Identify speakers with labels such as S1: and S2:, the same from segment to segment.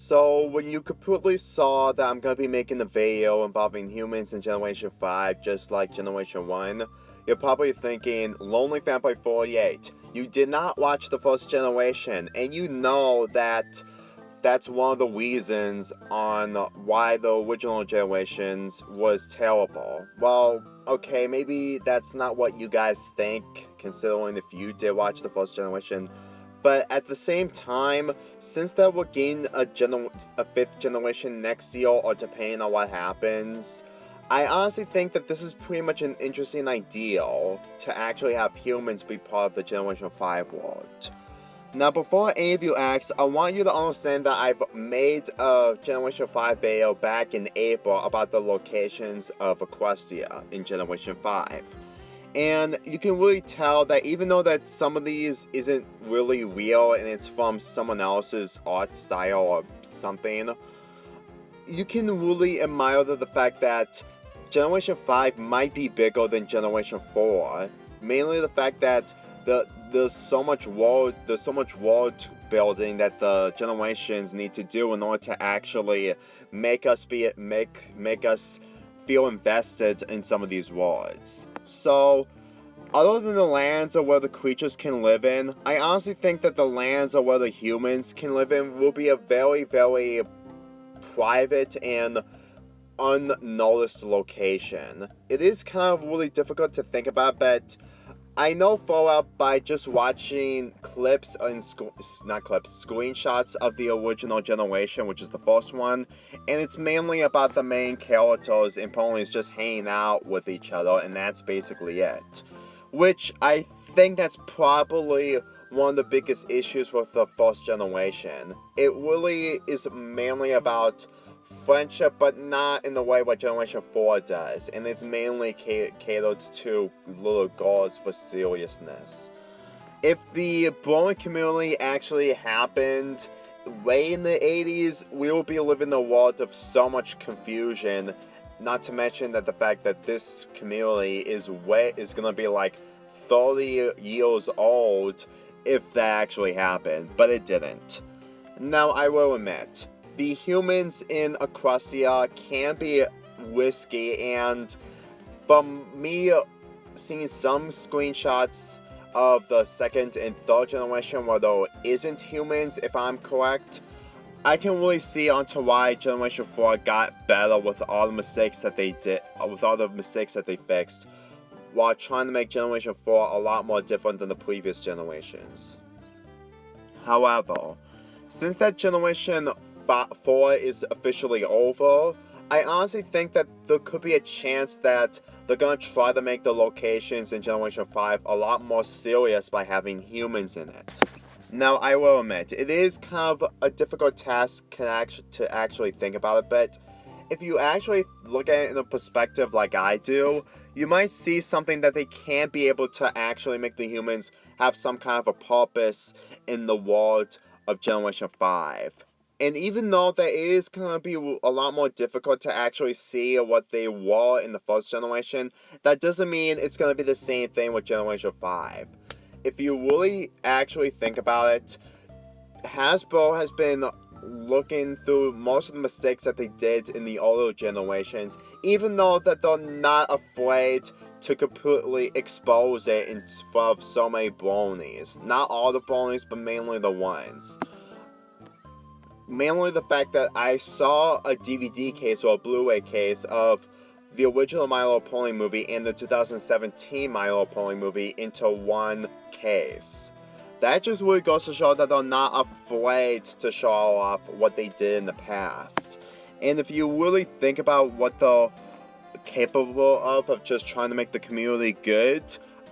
S1: So, when you completely saw that I'm gonna be making a video involving humans in Generation 5, just like Generation 1, you're probably thinking, Lonely Fanboy 48, you did not watch the first generation, and you know that that's one of the reasons on why the original generations was terrible. Well, okay, maybe that's not what you guys think, considering if you did watch the first generation. But at the same time, since that we're getting a fifth generation next year, or depending on what happens, I honestly think that this is pretty much an interesting idea to actually have humans be part of the Generation 5 world. Now, before any of you ask, I want you to understand that I've made a Generation 5 video back in April about the locations of Equestria in Generation 5. And you can really tell that even though that some of these isn't really real and it's from someone else's art style or something, you can really admire the fact that Generation 5 might be bigger than Generation 4. Mainly the fact that there's so much world building that the generations need to do in order to actually make us feel invested in some of these worlds. So, other than the lands or where the creatures can live in, I honestly think that the lands or where the humans can live in will be a very, very private and unnoticed location. It is kind of really difficult to think about, but I know Fallout by just watching clips and screenshots of the original generation, which is the first one, and it's mainly about the main characters and ponies just hanging out with each other, and that's basically it. Which I think that's probably one of the biggest issues with the first generation. It really is mainly about friendship, but not in the way what Generation 4 does, and it's mainly catered to little girls for seriousness. If the bowling community actually happened way in the 80s, we will be living in a world of so much confusion, not to mention that the fact that this community is gonna be like 30 years old if that actually happened, but it didn't. Now, I will admit, the humans in Equestria can be risky, and from me seeing some screenshots of the second and third generation where there isn't humans, if I'm correct, I can really see onto why Generation 4 got better with all the mistakes that they fixed, while trying to make Generation 4 a lot more different than the previous generations. However, since that Generation 4 is officially over, I honestly think that there could be a chance that they're gonna try to make the locations in Generation 5 a lot more serious by having humans in it. Now, I will admit, it is kind of a difficult task to actually think about it, but if you actually look at it in a perspective like I do, you might see something that they can't be able to actually make the humans have some kind of a purpose in the world of Generation 5. And even though that is going to be a lot more difficult to actually see what they were in the first generation, that doesn't mean it's going to be the same thing with Generation 5. If you really actually think about it, Hasbro has been looking through most of the mistakes that they did in the older generations, even though that they're not afraid to completely expose it in front of so many bronies. Not all the bronies, but mainly the ones. Mainly the fact that I saw a DVD case or a Blu-ray case of the original My Little Pony movie and the 2017 My Little Pony movie into one case. That just really goes to show that they're not afraid to show off what they did in the past. And if you really think about what they're capable of just trying to make the community good,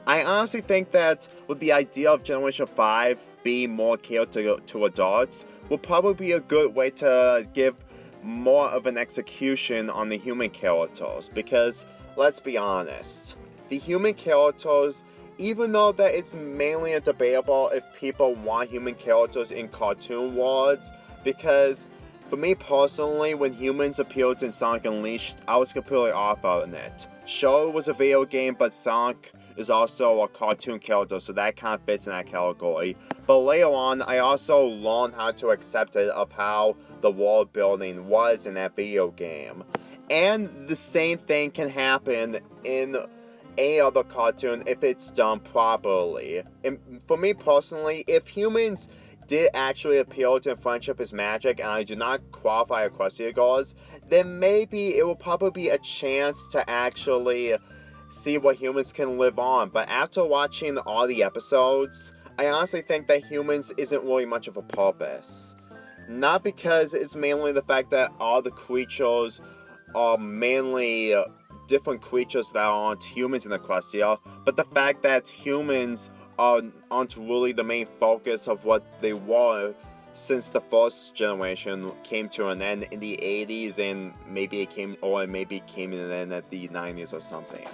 S1: I honestly think that with the idea of Generation 5 being more catered to adults, will probably be a good way to give more of an execution on the human characters. Because, let's be honest, the human characters, even though that it's mainly a debatable if people want human characters in cartoon worlds, because for me personally, when humans appeared in Sonic Unleashed, I was completely off on it. Sure, it was a video game, but Sonic is also a cartoon character, so that kind of fits in that category. But later on, I also learned how to accept it of how the world building was in that video game. And the same thing can happen in any other cartoon if it's done properly. And for me personally, if humans did actually appeal to Friendship is Magic and I do not qualify across the goals, then maybe it will probably be a chance to actually see what humans can live on. But after watching all the episodes, I honestly think that humans isn't really much of a purpose. Not because it's mainly the fact that all the creatures are mainly different creatures that aren't humans in the Equestria, but the fact that humans aren't really the main focus of what they were since the first generation came to an end in the 80s, and maybe it came to an end at the 90s or something.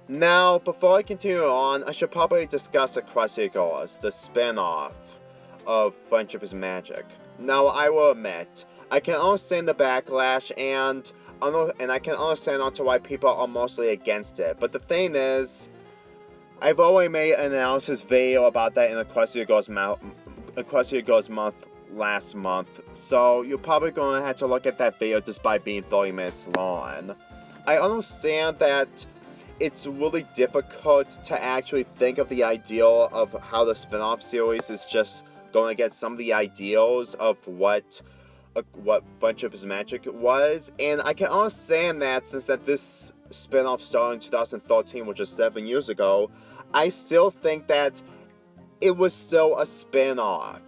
S1: Now, before I continue on, I should probably discuss Equestria Girls, the spin-off of Friendship is Magic. Now, I will admit, I can understand the backlash, and I can understand also why people are mostly against it. But the thing is, I've already made an analysis video about that in Equestria Girls Month last month, so you're probably going to have to look at that video despite being 30 minutes long. I understand that it's really difficult to actually think of the ideal of how the spin-off series is just going to get some of the ideals of what Friendship is Magic was, and I can understand that since that this spin-off started in 2013, which is 7 years ago. I still think that it was still a spin-off.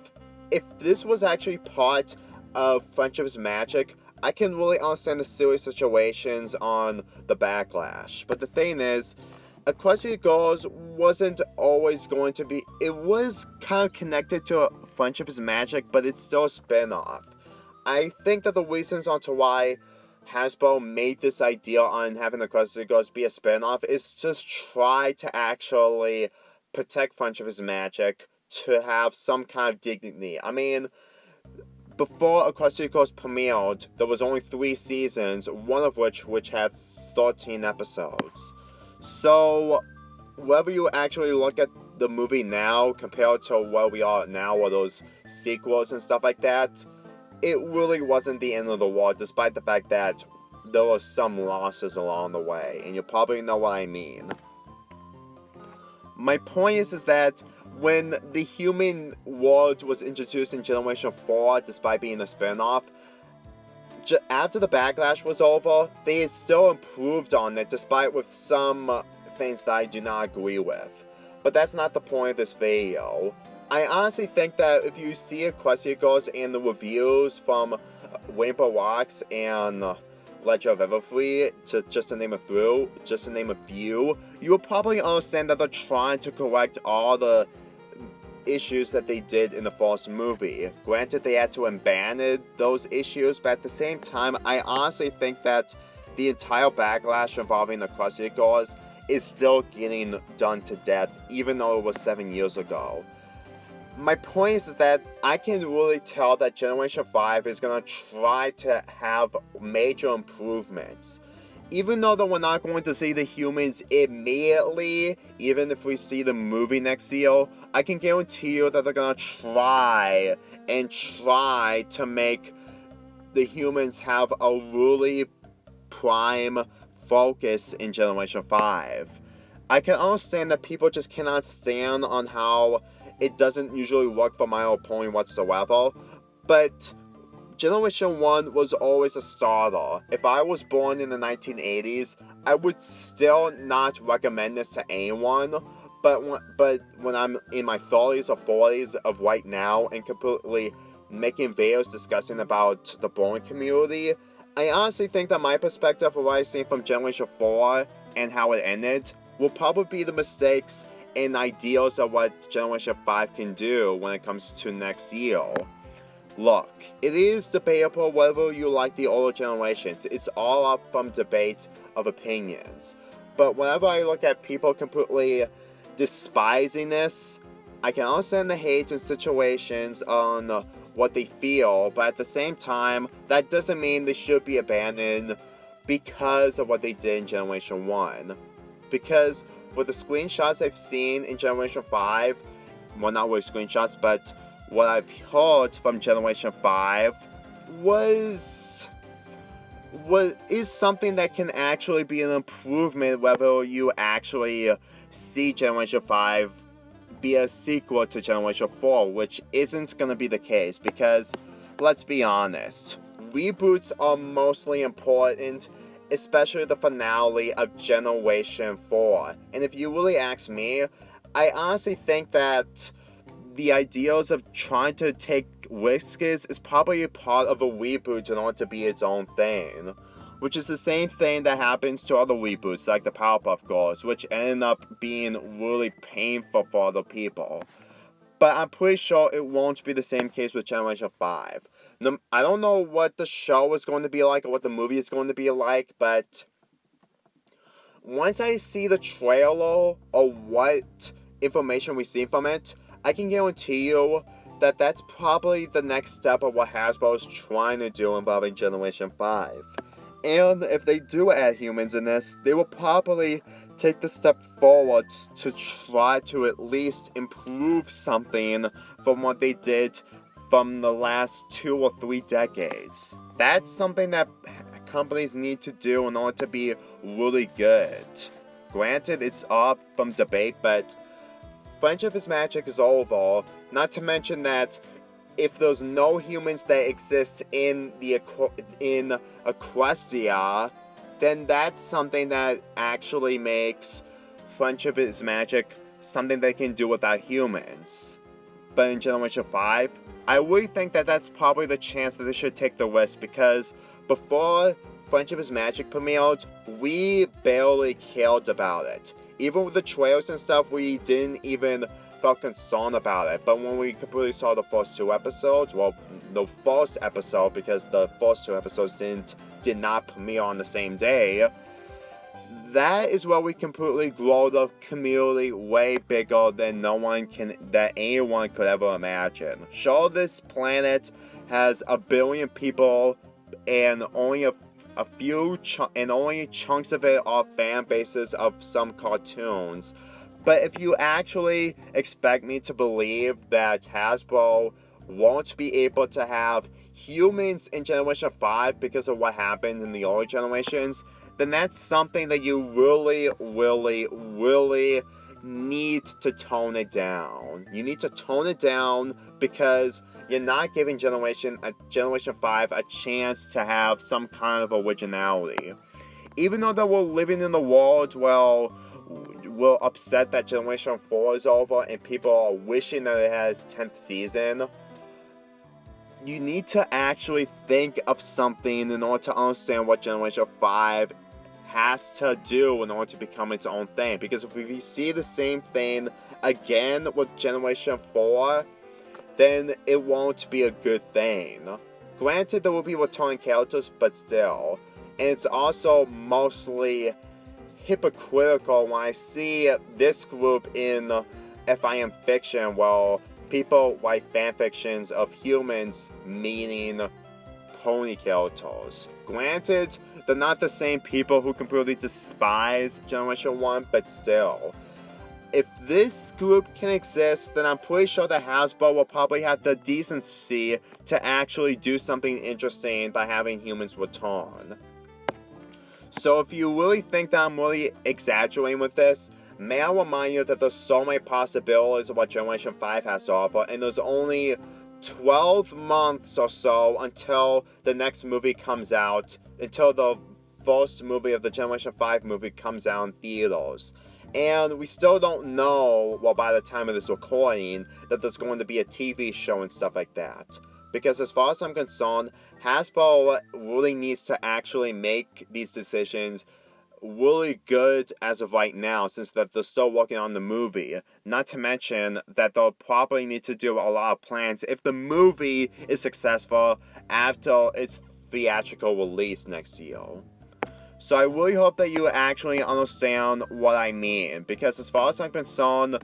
S1: If this was actually part of Friendship is Magic, I can really understand the silly situations on the backlash. But the thing is, Equestria Girls wasn't always going to be... It was kind of connected to Friendship is Magic, but it's still a spin-off. I think that the reasons onto why Hasbro made this idea on having Equestria Girls be a spin-off is just try to actually protect Friendship is Magic to have some kind of dignity. I mean, before Equestria Girls premiered, there was only 3 seasons, one of which had 13 episodes. So, whether you actually look at the movie now compared to where we are now, or those sequels and stuff like that, it really wasn't the end of the world, despite the fact that there were some losses along the way, and you probably know what I mean. My point is that when the human world was introduced in Generation 4, despite being a spin-off, after the backlash was over, they still improved on it, despite with some things that I do not agree with. But that's not the point of this video. I honestly think that if you see Equestria Girls and the reviews from Rainbow Rocks and Legend of Everfree, just to name a few, you will probably understand that they're trying to correct all the issues that they did in the first movie. Granted, they had to abandon those issues, but at the same time, I honestly think that the entire backlash involving Equestria Girls is still getting done to death, even though it was 7 years ago. My point is that I can really tell that Generation 5 is going to try to have major improvements. Even though that we're not going to see the humans immediately, even if we see the movie next year, I can guarantee you that they're going to try to make the humans have a really prime focus in Generation 5. I can understand that people just cannot stand on how it doesn't usually work for My Little Pony whatsoever, but Generation 1 was always a starter. If I was born in the 1980s, I would still not recommend this to anyone, but when I'm in my 30s or 40s of right now and completely making videos discussing about the Boring community, I honestly think that my perspective of what I've seen from Generation 4 and how it ended will probably be the mistakes and ideals of what Generation 5 can do when it comes to next year. Look, it is debatable whether you like the older generations. It's all up from debate of opinions. But whenever I look at people completely despising this, I can understand the hate in situations on what they feel, but at the same time, that doesn't mean they should be abandoned because of what they did in Generation 1. Because with the screenshots I've seen in Generation 5, well, not really screenshots, but what I've heard from Generation 5 is something that can actually be an improvement whether you actually see Generation 5 be a sequel to Generation 4, which isn't going to be the case because, let's be honest, reboots are mostly important, especially the finale of Generation 4. And if you really ask me, I honestly think that the ideals of trying to take risks is probably a part of a reboot in order to be its own thing. Which is the same thing that happens to other reboots like the Powerpuff Girls, which ended up being really painful for other people. But I'm pretty sure it won't be the same case with Generation 5. I don't know what the show is going to be like or what the movie is going to be like, but once I see the trailer or what information we see from it, I can guarantee you that that's probably the next step of what Hasbro is trying to do involving Generation 5. And if they do add humans in this, they will probably take the step forward to try to at least improve something from what they did from the last 2 or 3 decades. That's something that companies need to do in order to be really good. Granted, it's up from debate, but Friendship is Magic is over. Not to mention that if there's no humans that exist in Equestria, then that's something that actually makes Friendship is Magic something they can do without humans. But in Generation 5, I really think that that's probably the chance that they should take the risk, because before Friendship is Magic premiered, we barely cared about it. Even with the trailers and stuff, we didn't even felt concerned about it. But when we completely saw the first 2 episodes, well, the first episode, because the first 2 episodes did not premiere on the same day, that is where we completely grow the community way bigger than anyone could ever imagine. Sure, this planet has 1 billion people, and only only chunks of it are fan bases of some cartoons. But if you actually expect me to believe that Hasbro won't be able to have humans in Generation 5 because of what happened in the early generations, then that's something that you really, really, really need to tone it down. You need to tone it down because you're not giving Generation 5 a chance to have some kind of originality. Even though that we're living in a world where we're upset that Generation 4 is over and people are wishing that it has 10th season, you need to actually think of something in order to understand what Generation 5 has to do in order to become its own thing. Because if we see the same thing again with Generation 4, then it won't be a good thing. Granted, there will be returning characters, but still. And it's also mostly hypocritical when I see this group in FIM fiction, where people write fanfictions of humans meeting pony characters. Granted, they're not the same people who completely despise Generation 1, but still. If this group can exist, then I'm pretty sure that Hasbro will probably have the decency to actually do something interesting by having humans return. So if you really think that I'm really exaggerating with this, may I remind you that there's so many possibilities of what Generation 5 has to offer, and there's only 12 months or so until the next movie comes out, until the first movie of the Generation 5 movie comes out in theaters. And we still don't know, well, by the time of this recording, that there's going to be a TV show and stuff like that. Because as far as I'm concerned, Hasbro really needs to actually make these decisions really good as of right now, since that they're still working on the movie. Not to mention that they'll probably need to do a lot of plans if the movie is successful after its theatrical release next year. So I really hope that you actually understand what I mean, because as far as I'm concerned,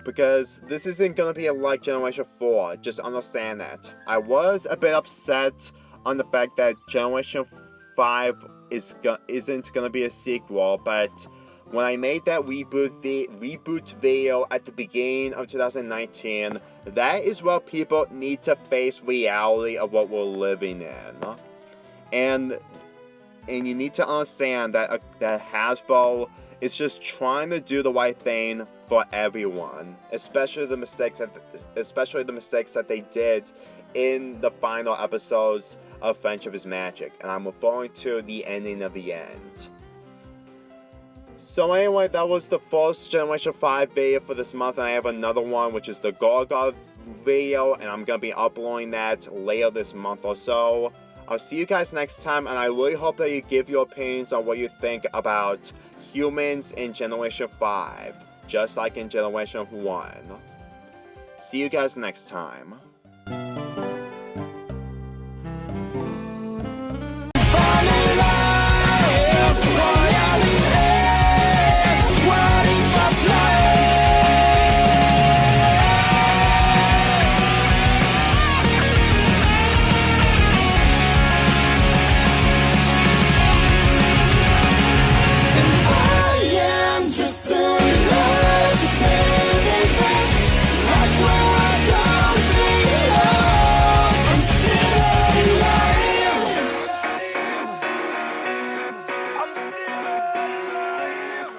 S1: because this isn't going to be like Generation 4, just understand that. I was a bit upset on the fact that Generation 5 isn't going to be a sequel, but When I made that reboot video at the beginning of 2019, that is what people need to face reality of what we're living in. And you need to understand that that Hasbro is just trying to do the right thing for everyone, especially the mistakes that they did in the final episodes of Friendship is Magic, and I'm referring to the ending of the end. So anyway, that was the first Generation 5 video for this month, and I have another one, which is the Gargoyle video, and I'm going to be uploading that later this month or so. I'll see you guys next time, and I really hope that you give your opinions on what you think about humans in Generation 5, just like in Generation 1. See you guys next time.